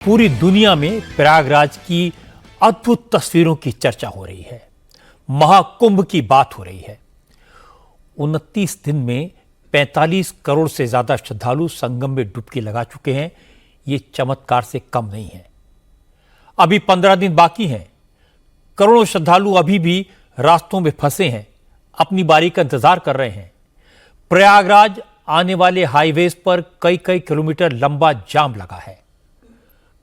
पूरी दुनिया में प्रयागराज की अद्भुत तस्वीरों की चर्चा हो रही है। महाकुंभ की बात हो रही है। 29 दिन में 45 करोड़ से ज्यादा श्रद्धालु संगम में डुबकी लगा चुके हैं। ये चमत्कार से कम नहीं है। अभी 15 दिन बाकी हैं। करोड़ों श्रद्धालु अभी भी रास्तों में फंसे हैं, अपनी बारी का इंतजार कर रहे हैं। प्रयागराज आने वाले हाईवेज पर कई कई किलोमीटर लंबा जाम लगा है।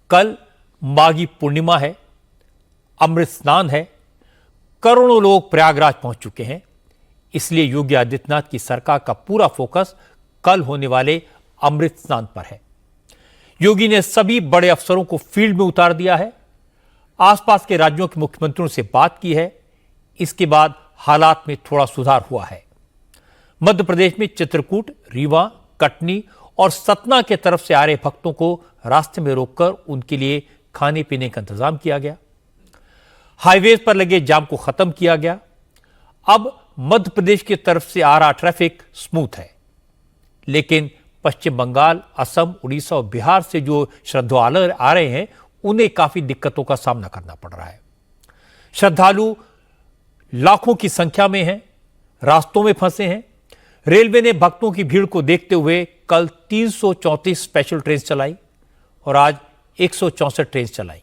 कल माघी पूर्णिमा है, अमृत स्नान है। करोड़ों लोग प्रयागराज पहुंच चुके हैं। इसलिए योगी आदित्यनाथ की सरकार का पूरा फोकस कल होने वाले अमृत स्नान पर है। योगी ने सभी बड़े अफसरों को फील्ड में उतार दिया है। आसपास के राज्यों के मुख्यमंत्रियों से बात की है। इसके बाद हालात में थोड़ा सुधार हुआ है। मध्य प्रदेश में चित्रकूट, रीवा, कटनी और सतना के तरफ से आ रहे भक्तों को रास्ते में रोककर उनके लिए खाने पीने का इंतजाम किया गया। हाईवेज पर लगे जाम को खत्म किया गया। अब मध्य प्रदेश की तरफ से आ रहा ट्रैफिक स्मूथ है। लेकिन पश्चिम बंगाल, असम, उड़ीसा और बिहार से जो श्रद्धालु आ रहे हैं, उन्हें काफी दिक्कतों का सामना करना पड़ रहा है। श्रद्धालु लाखों की संख्या में हैं, रास्तों में फंसे हैं। रेलवे ने भक्तों की भीड़ को देखते हुए कल 334 स्पेशल ट्रेन चलाई और आज 164 ट्रेन चलाई,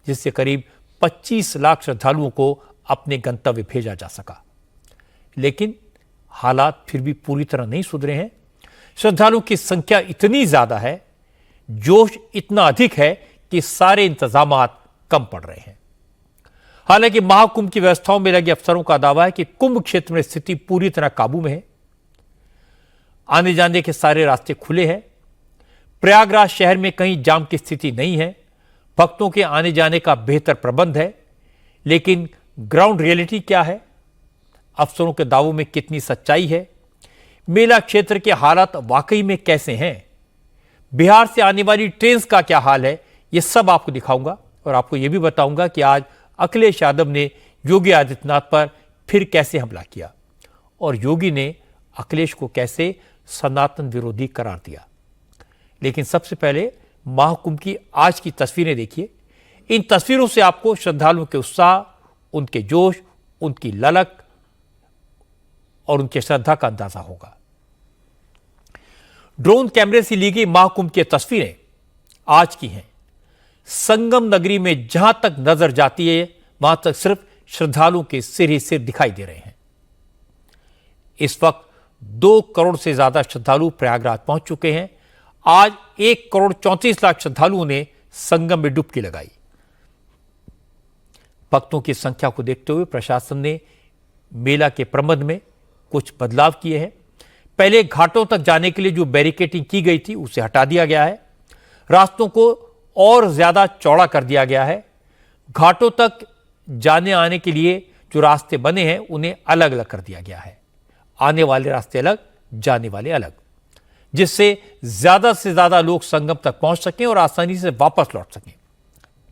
जिससे करीब 25 लाख श्रद्धालुओं को अपने गंतव्य भेजा जा सका। लेकिन हालात फिर भी पूरी तरह नहीं सुधरे हैं। श्रद्धालुओं की संख्या इतनी ज्यादा है, जोश इतना अधिक है कि सारे इंतजामात कम पड़ रहे हैं। हालांकि महाकुंभ की व्यवस्थाओं में लगे अफसरों का दावा है कि कुंभ क्षेत्र में स्थिति पूरी तरह काबू में है। आने जाने के सारे रास्ते खुले हैं। प्रयागराज शहर में कहीं जाम की स्थिति नहीं है। भक्तों के आने जाने का बेहतर प्रबंध है। लेकिन ग्राउंड रियलिटी क्या है? अफसरों के दावों में कितनी सच्चाई है? मेला क्षेत्र के हालात वाकई में कैसे हैं? बिहार से आने वाली ट्रेन का क्या हाल है? यह सब आपको दिखाऊंगा और आपको यह भी बताऊंगा कि आज अखिलेश यादव ने योगी आदित्यनाथ पर फिर कैसे हमला किया और योगी ने अखिलेश को कैसे सनातन विरोधी करार दिया। लेकिन सबसे पहले महाकुंभ की आज की तस्वीरें देखिए। इन तस्वीरों से आपको श्रद्धालुओं के उत्साह, उनके जोश, उनकी ललक और उनकी श्रद्धा का अंदाजा होगा। ड्रोन कैमरे से ली गई महाकुंभ की तस्वीरें आज की हैं। संगम नगरी में जहां तक नजर जाती है, वहां तक सिर्फ श्रद्धालुओं के सिर ही सिर दिखाई दे रहे हैं। इस वक्त 2 करोड़ से ज्यादा श्रद्धालु प्रयागराज पहुंच चुके हैं। आज 1 करोड़ 34 लाख श्रद्धालुओं ने संगम में डुबकी लगाई। भक्तों की संख्या को देखते हुए प्रशासन ने मेला के प्रबंध में कुछ बदलाव किए हैं। पहले घाटों तक जाने के लिए जो बैरिकेडिंग की गई थी, उसे हटा दिया गया है। रास्तों को और ज्यादा चौड़ा कर दिया गया है। घाटों तक जाने आने के लिए जो रास्ते बने हैं, उन्हें अलग अलग कर दिया गया है। आने वाले रास्ते अलग, जाने वाले अलग, जिससे ज्यादा से ज्यादा लोग संगम तक पहुंच सकें और आसानी से वापस लौट सकें।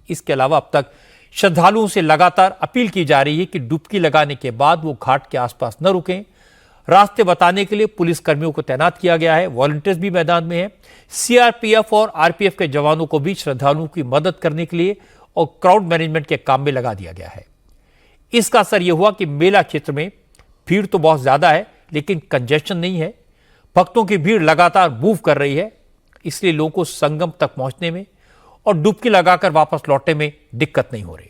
इसके अलावा अब तक श्रद्धालुओं से लगातार अपील की जा रही है कि डुबकी लगाने के बाद वो घाट के आसपास न रुकें। रास्ते बताने के लिए पुलिस कर्मियों को तैनात किया गया है। वॉलंटियर्स भी मैदान में हैं। सीआरपीएफ और आरपीएफ के जवानों को भी श्रद्धालुओं की मदद करने के लिए और क्राउड मैनेजमेंट के काम में लगा दिया गया है। इसका असर यह हुआ कि मेला क्षेत्र में भीड़ तो बहुत ज्यादा है, लेकिन कंजेशन नहीं है। भक्तों की भीड़ लगातार मूव कर रही है। इसलिए लोगों को संगम तक पहुंचने में और डुबकी लगाकर वापस लौटने में दिक्कत नहीं हो रही।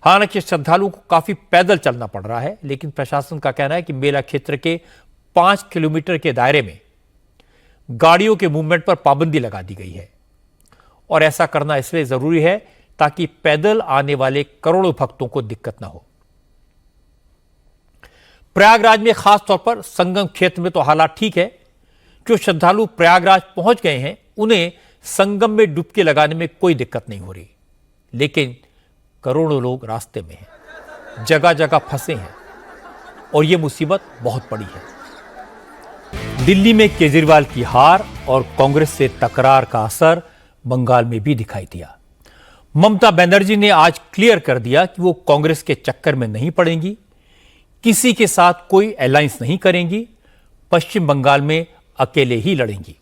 हालांकि श्रद्धालुओं को काफी पैदल चलना पड़ रहा है, लेकिन प्रशासन का कहना है कि मेला क्षेत्र के 5 किलोमीटर के दायरे में गाड़ियों के मूवमेंट पर पाबंदी लगा दी गई है। और ऐसा करना इसलिए जरूरी है ताकि पैदल आने वाले करोड़ों भक्तों को दिक्कत ना हो। प्रयागराज में खासतौर पर संगम क्षेत्र में तो हालात ठीक है। जो श्रद्धालु प्रयागराज पहुंच गए हैं, उन्हें संगम में डुबकी लगाने में कोई दिक्कत नहीं हो रही। लेकिन करोड़ों लोग रास्ते में हैं, जगह जगह फंसे हैं और यह मुसीबत बहुत बड़ी है। दिल्ली में केजरीवाल की हार और कांग्रेस से तकरार का असर बंगाल में भी दिखाई दिया। ममता बनर्जी ने आज क्लियर कर दिया कि वो कांग्रेस के चक्कर में नहीं पड़ेंगी, किसी के साथ कोई अलायंस नहीं करेंगी, पश्चिम बंगाल में अकेले ही लड़ेंगी।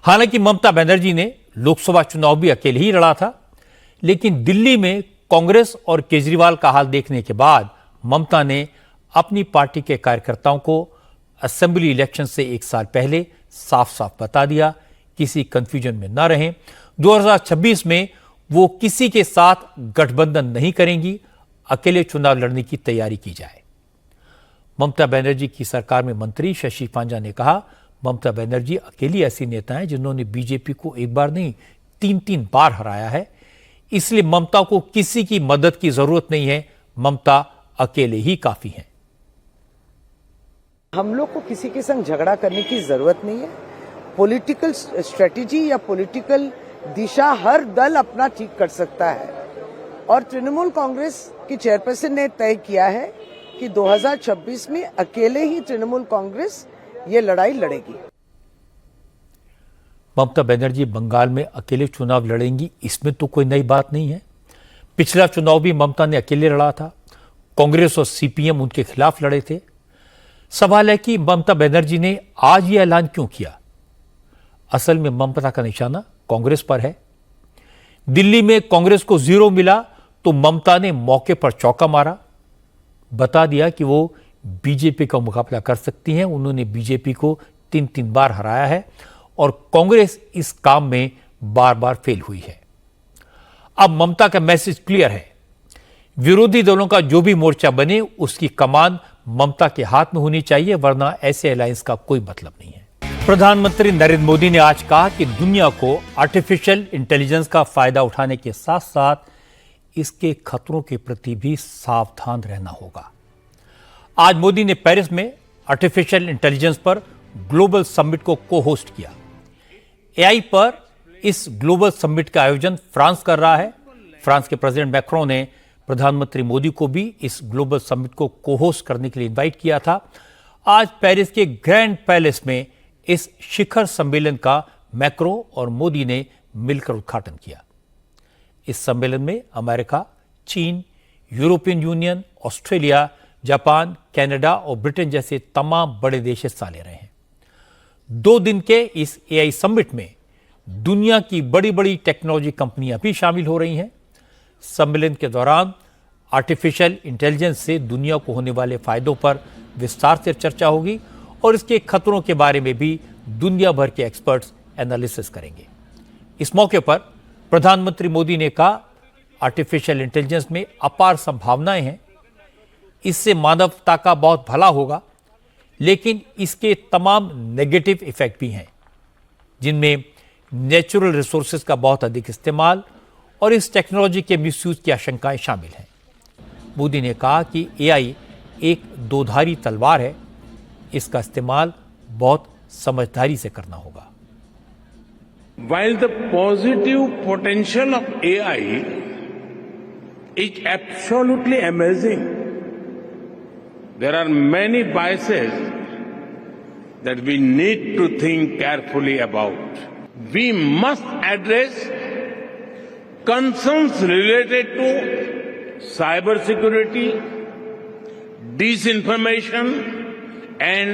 हालांकि ममता बनर्जी ने लोकसभा चुनाव भी अकेले ही लड़ा था, लेकिन दिल्ली में कांग्रेस और केजरीवाल का हाल देखने के बाद ममता ने अपनी पार्टी के कार्यकर्ताओं को असेंबली इलेक्शन से एक साल पहले साफ साफ बता दिया, किसी कंफ्यूजन में न रहें, 2026 में वो किसी के साथ गठबंधन नहीं करेंगी, अकेले चुनाव लड़ने की तैयारी की जाए। ममता बनर्जी की सरकार में मंत्री शशि पांजा ने कहा, ममता बनर्जी अकेली ऐसी नेता हैं जिन्होंने बीजेपी को एक बार नहीं 3-3 बार हराया है, इसलिए ममता को किसी की मदद की जरूरत नहीं है, ममता अकेले ही काफी हैं। हम लोग को किसी के संग झगड़ा करने की जरूरत नहीं है। पॉलिटिकल स्ट्रेटेजी या पॉलिटिकल दिशा हर दल अपना ठीक कर सकता है और तृणमूल कांग्रेस की चेयरपर्सन ने तय किया है कि 2026 में अकेले ही तृणमूल कांग्रेस ये लड़ाई लड़ेगी। ममता बनर्जी बंगाल में अकेले चुनाव लड़ेंगी, इसमें तो कोई नई बात नहीं है। पिछला चुनाव भी ममता ने अकेले लड़ा था, कांग्रेस और सीपीएम उनके खिलाफ लड़े थे। सवाल है कि ममता बनर्जी ने आज यह ऐलान क्यों किया? असल में ममता का निशाना कांग्रेस पर है। दिल्ली में कांग्रेस को 0 मिला तो ममता ने मौके पर चौका मारा, बता दिया कि वो बीजेपी का मुकाबला कर सकती हैं। उन्होंने बीजेपी को 3-3 बार हराया है और कांग्रेस इस काम में बार बार फेल हुई है। अब ममता का मैसेज क्लियर है, विरोधी दलों का जो भी मोर्चा बने उसकी कमान ममता के हाथ में होनी चाहिए, वरना ऐसे अलायंस का कोई मतलब नहीं है। प्रधानमंत्री नरेंद्र मोदी ने आज कहा कि दुनिया को आर्टिफिशियल इंटेलिजेंस का फायदा उठाने के साथ साथ इसके खतरों के प्रति भी सावधान रहना होगा। आज मोदी ने पेरिस में आर्टिफिशियल इंटेलिजेंस पर ग्लोबल समिट को को-होस्ट किया। एआई पर इस ग्लोबल समिट का आयोजन फ्रांस कर रहा है। फ्रांस के प्रेसिडेंट मैक्रोन ने प्रधानमंत्री मोदी को भी इस ग्लोबल समिट को को-होस्ट करने के लिए इनवाइट किया था। आज पेरिस के ग्रैंड पैलेस में इस शिखर सम्मेलन का मैक्रोन और मोदी ने मिलकर उद्घाटन किया। इस सम्मेलन में अमेरिका, चीन, European union, Australia, Japan, Canada और ब्रिटेन जैसे तमाम बड़े देश हिस्सा ले रहे हैं। 2 दिन के इस एआई समिट में दुनिया की बड़ी बड़ी टेक्नोलॉजी कंपनियां भी शामिल हो रही हैं। सम्मेलन के दौरान आर्टिफिशियल इंटेलिजेंस से दुनिया को होने वाले फायदों पर विस्तार से चर्चा होगी और इसके खतरों के बारे में भी दुनिया भर के एक्सपर्ट्स एनालिसिस करेंगे। इस मौके पर प्रधानमंत्री मोदी ने कहा, आर्टिफिशियल इंटेलिजेंस में अपार संभावनाएं हैं, इससे मानवता का बहुत भला होगा, लेकिन इसके तमाम नेगेटिव इफेक्ट भी हैं, जिनमें नेचुरल रिसोर्सेज का बहुत अधिक इस्तेमाल और इस टेक्नोलॉजी के मिसयूज की आशंकाएं शामिल हैं। मोदी ने कहा कि एआई एक दोधारी तलवार है, इसका इस्तेमाल बहुत समझदारी से करना होगा। While the positive potential of AI is absolutely amazing, there are many biases that we need to think carefully about. We must address concerns related to cybersecurity, disinformation, and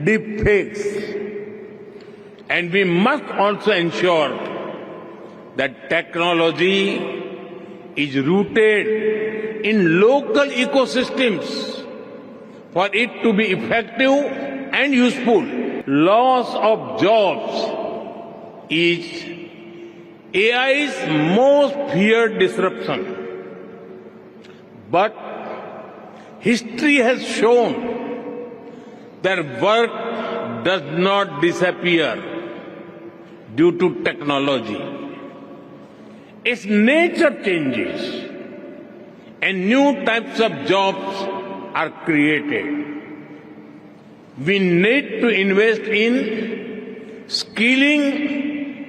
deepfakes. And we must also ensure that technology is rooted in local ecosystems for it to be effective and useful. Loss of jobs is AI's most feared disruption. But history has shown that work does not disappear due to technology. Its nature changes and new types of jobs are created. We need to invest in skilling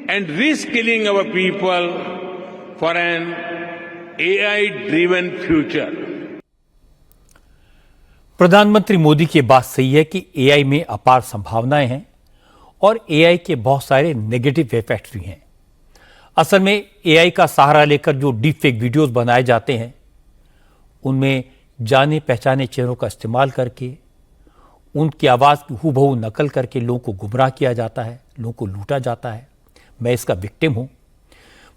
and reskilling our people for an AI-driven future. प्रधानमंत्री मोदी की बात सही है कि AI में अपार संभावनाएं हैं और एआई के बहुत सारे नेगेटिव इफेक्ट्स भी हैं। असल में एआई का सहारा लेकर जो डीप फेक वीडियोस बनाए जाते हैं, उनमें जाने पहचाने चेहरों का इस्तेमाल करके उनकी आवाज़ की हूबहू नकल करके लोगों को गुमराह किया जाता है, लोगों को लूटा जाता है। मैं इसका विक्टिम हूं।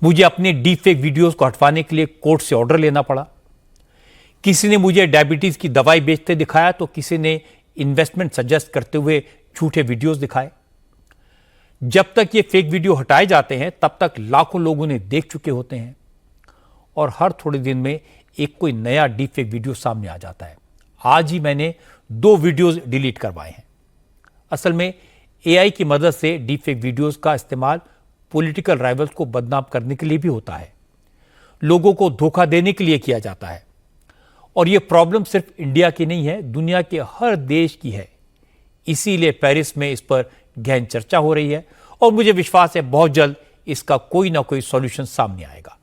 मुझे अपने डीप फेक वीडियोस को हटवाने के लिए कोर्ट से ऑर्डर लेना पड़ा। किसी ने मुझे डायबिटीज की दवाई बेचते दिखाया तो किसी ने इन्वेस्टमेंट सजेस्ट करते हुए झूठे वीडियोस दिखाए। जब तक ये फेक वीडियो हटाए जाते हैं तब तक लाखों लोग उन्हें देख चुके होते हैं और हर थोड़े दिन में एक कोई नया डीप फेक वीडियो सामने आ जाता है। आज ही मैंने 2 वीडियोस डिलीट करवाए हैं। असल में एआई की मदद से डीप फेक वीडियोस का इस्तेमाल पॉलिटिकल राइवल्स को बदनाम करने के लिए भी होता है, लोगों को धोखा देने के लिए किया जाता है। और यह प्रॉब्लम सिर्फ इंडिया की नहीं है, दुनिया के हर देश की है। इसीलिए पेरिस में इस पर गहन चर्चा हो रही है और मुझे विश्वास है बहुत जल्द इसका कोई ना कोई सॉल्यूशन सामने आएगा।